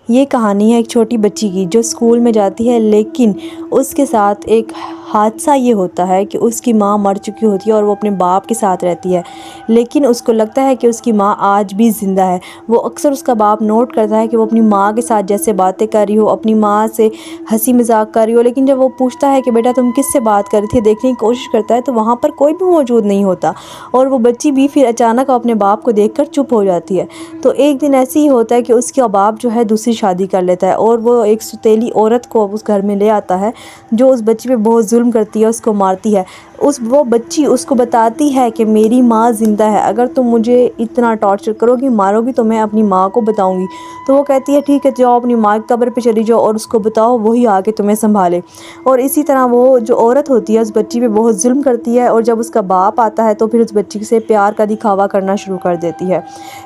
ये कहानी है एक छोटी बच्ची की जो स्कूल में जाती है, लेकिन उसके साथ एक हादसा ये होता है कि उसकी माँ मर चुकी होती है और वो अपने बाप के साथ रहती है। लेकिन उसको लगता है कि उसकी माँ आज भी ज़िंदा है। वो अक्सर उसका बाप नोट करता है कि वो अपनी माँ के साथ जैसे बातें कर रही हो, अपनी माँ से हंसी मजाक कर रही हो, लेकिन जब वो पूछता है कि बेटा तुम किससे बात कर रही थी, देखने की कोशिश करता है तो वहाँ पर कोई भी मौजूद नहीं होता और वो बच्ची भी फिर अचानक अपने बाप को देखकर चुप हो जाती है। तो एक दिन ऐसे ही होता है कि उसका बाप जो है दूसरी शादी कर लेता है और वो एक सौतेली औरत को उस घर में ले आता है जो उस बच्ची पे बहुत जुल्म करती है, उसको मारती है। वो बच्ची उसको बताती है कि मेरी माँ ज़िंदा है, अगर तुम मुझे इतना टॉर्चर करोगी, मारोगी तो मैं अपनी माँ को बताऊंगी। तो वो कहती है ठीक है, जाओ अपनी माँ की कब्र पे चली जाओ और उसको बताओ, वही आके तुम्हें संभाले। और इसी तरह वो जो औरत होती है उस बच्ची पे बहुत जुल्म करती है और जब उसका बाप आता है तो फिर उस बच्ची से प्यार का दिखावा करना शुरू कर देती है।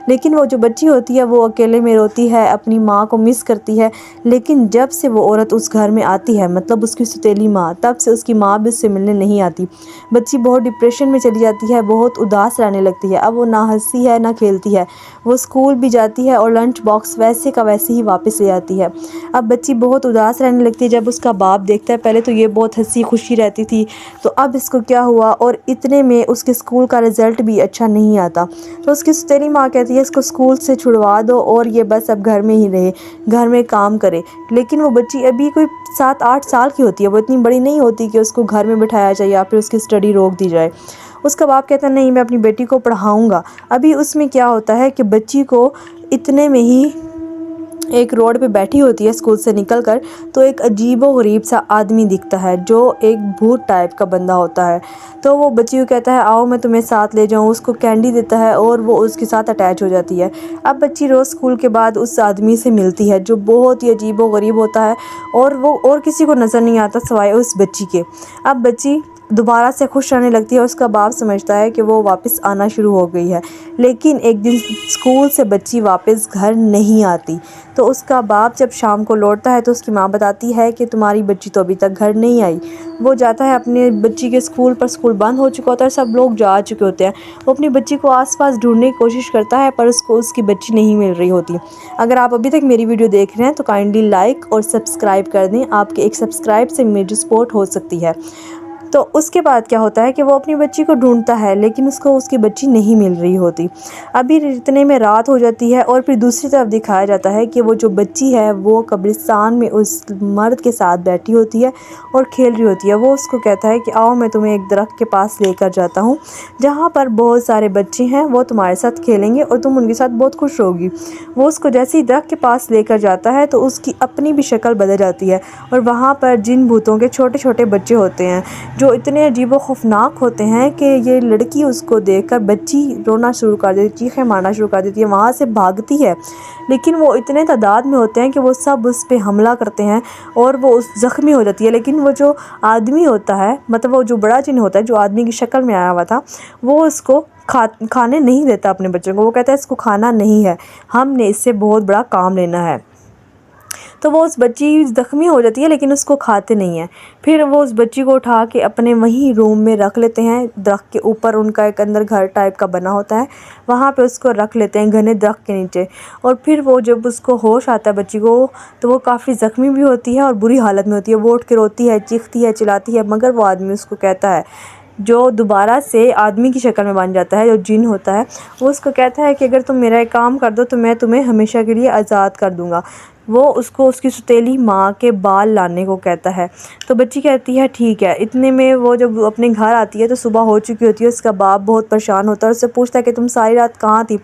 लेकिन वो जो बच्ची होती है वो अकेले में रोती है, अपनी माँ को मिस करती है। लेकिन जब से वो औरत उस घर में आती है, मतलब उसकी सौतेली माँ, तब से उसकी माँ भी उससे मिलने नहीं आती। बच्ची बहुत डिप्रेशन में चली जाती है, बहुत उदास रहने लगती है। अब वो ना हंसती है ना खेलती है। वो स्कूल भी जाती है और लंच बॉक्स वैसे का वैसे ही वापस ले आती है। अब बच्ची बहुत उदास रहने लगती है। जब उसका बाप देखता है, पहले तो ये बहुत हंसी खुशी रहती थी, तो अब इसको क्या हुआ, और इतने में उसके स्कूल का रिज़ल्ट भी अच्छा नहीं आता। तो उसकी सौतेली माँ कहती है इसको स्कूल से छुड़वा दो और ये बस अब घर में ही रहे, घर में काम करे। लेकिन वो बच्ची अभी कोई 7-8 साल की होती है, वो इतनी बड़ी नहीं होती कि उसको घर में बिठाया जाए या फिर उसकी स्टडी रोक दी जाए। उसका बाप कहता है नहीं, मैं अपनी बेटी को पढ़ाऊँगा। अभी उसमें क्या होता है कि बच्ची को इतने में ही एक रोड पे बैठी होती है स्कूल से निकलकर, तो एक अजीबो-गरीब सा आदमी दिखता है जो एक भूत टाइप का बंदा होता है। तो वो बच्ची को कहता है आओ मैं तुम्हें साथ ले जाऊँ, उसको कैंडी देता है और वो उसके साथ अटैच हो जाती है। अब बच्ची रोज़ स्कूल के बाद उस आदमी से मिलती है जो बहुत ही अजीबो-गरीब होता है और वो और किसी को नज़र नहीं आता सिवाय उस बच्ची के। अब बच्ची दोबारा से खुश रहने लगती है। उसका बाप समझता है कि वो वापस आना शुरू हो गई है। लेकिन एक दिन स्कूल से बच्ची वापस घर नहीं आती। तो उसका बाप जब शाम को लौटता है तो उसकी माँ बताती है कि तुम्हारी बच्ची तो अभी तक घर नहीं आई। वो जाता है अपने बच्ची के स्कूल पर, स्कूल बंद हो चुका होता है, सब लोग जा चुके होते हैं। वो अपनी बच्ची को आसपास ढूंढने की कोशिश करता है पर उसको उसकी बच्ची नहीं मिल रही होती। अगर आप अभी तक मेरी वीडियो देख रहे हैं तो काइंडली लाइक और सब्सक्राइब कर दें, आपके एक सब्सक्राइब से मेरी सपोर्ट हो सकती है। तो उसके बाद क्या होता है कि वो अपनी बच्ची को ढूंढता है लेकिन उसको उसकी बच्ची नहीं मिल रही होती। अभी इतने में रात हो जाती है और फिर दूसरी तरफ दिखाया जाता है कि वो जो बच्ची है वो कब्रिस्तान में उस मर्द के साथ बैठी होती है और खेल रही होती है। वो उसको कहता है कि आओ मैं तुम्हें एक दरख्त के पास लेकर जाता हूँ जहाँ पर बहुत सारे बच्चे हैं, वो तुम्हारे साथ खेलेंगे और तुम उनके साथ बहुत खुश होगी। वो उसको जैसे ही दरख्त के पास लेकर जाता है तो उसकी अपनी भी शक्ल बदल जाती है और वहाँ पर जिन भूतों के छोटे छोटे बच्चे होते हैं जो इतने अजीब व खौफनाक होते हैं कि ये लड़की उसको देखकर बच्ची रोना शुरू कर देती, चीखें मारना शुरू कर देती है, वहाँ से भागती है। लेकिन वो इतने तादाद में होते हैं कि वो सब उस पर हमला करते हैं और वो उस ज़ख्मी हो जाती है। लेकिन वो जो आदमी होता है, मतलब वो जो बड़ा जिन होता है जो आदमी की शक्ल में आया हुआ था, वो उसको खाने नहीं देता अपने बच्चों को। वो कहता है इसको खाना नहीं है, हमने इससे बहुत बड़ा काम लेना है। तो वो उस बच्ची ज़ख्मी हो जाती है लेकिन उसको खाते नहीं हैं। फिर वो उस बच्ची को उठा के अपने वहीं रूम में रख लेते हैं। दरख्त के ऊपर उनका एक अंदर घर टाइप का बना होता है, वहाँ पे उसको रख लेते हैं घने दरख्त के नीचे। और फिर वो जब उसको होश आता है बच्ची को, तो वो काफ़ी ज़ख्मी भी होती है और बुरी हालत में होती है। वो उठ के रोती है, चीखती है, चिल्लाती है, मगर वो आदमी उसको कहता है, जो दोबारा से आदमी की शक्ल में बन जाता है, जो जिन होता है, वो उसको कहता है कि अगर तुम मेरा एक काम कर दो तो मैं तुम्हें हमेशा के लिए आज़ाद कर दूँगा। वो उसको उसकी सौतेली माँ के बाल लाने को कहता है। तो बच्ची कहती है ठीक है। इतने में वो जब अपने घर आती है तो सुबह हो चुकी होती है। उसका बाप बहुत परेशान होता है, उससे पूछता है कि तुम सारी रात कहाँ थी।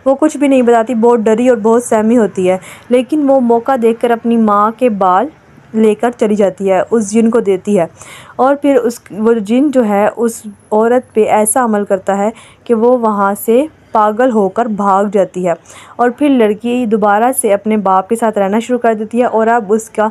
वो कुछ भी नहीं बताती, बहुत डरी और बहुत सहमी होती है। लेकिन वो मौका देखकर अपनी माँ के बाल लेकर चली जाती है, उस जिन को देती है। और फिर वो जिन जो है उस औरत पे ऐसा अमल करता है कि वो वहाँ से पागल होकर भाग जाती है। और फिर लड़की दोबारा से अपने बाप के साथ रहना शुरू कर देती है और अब उसका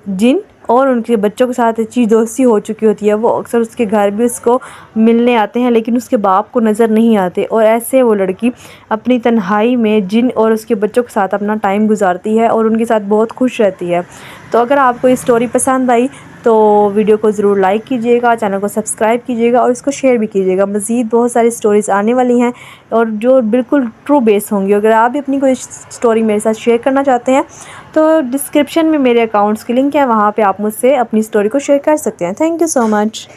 जिन और उनके बच्चों के साथ अच्छी दोस्ती हो चुकी होती है। वो अक्सर उसके घर भी उसको मिलने आते हैं लेकिन उसके बाप को नज़र नहीं आते। और ऐसे वो लड़की अपनी तन्हाई में जिन और उसके बच्चों के साथ अपना टाइम गुजारती है और उनके साथ बहुत खुश रहती है। तो अगर आपको ये स्टोरी पसंद आई तो वीडियो को ज़रूर लाइक कीजिएगा, चैनल को सब्सक्राइब कीजिएगा और इसको शेयर भी कीजिएगा। मज़ीद बहुत सारी स्टोरीज़ आने वाली हैं और जो बिल्कुल ट्रू बेस होंगी। अगर आप भी अपनी कोई स्टोरी मेरे साथ शेयर करना चाहते हैं तो डिस्क्रिप्शन में मेरे अकाउंट्स की लिंक है, वहाँ पे आप मुझसे अपनी स्टोरी को शेयर कर सकते हैं। Thank you so much.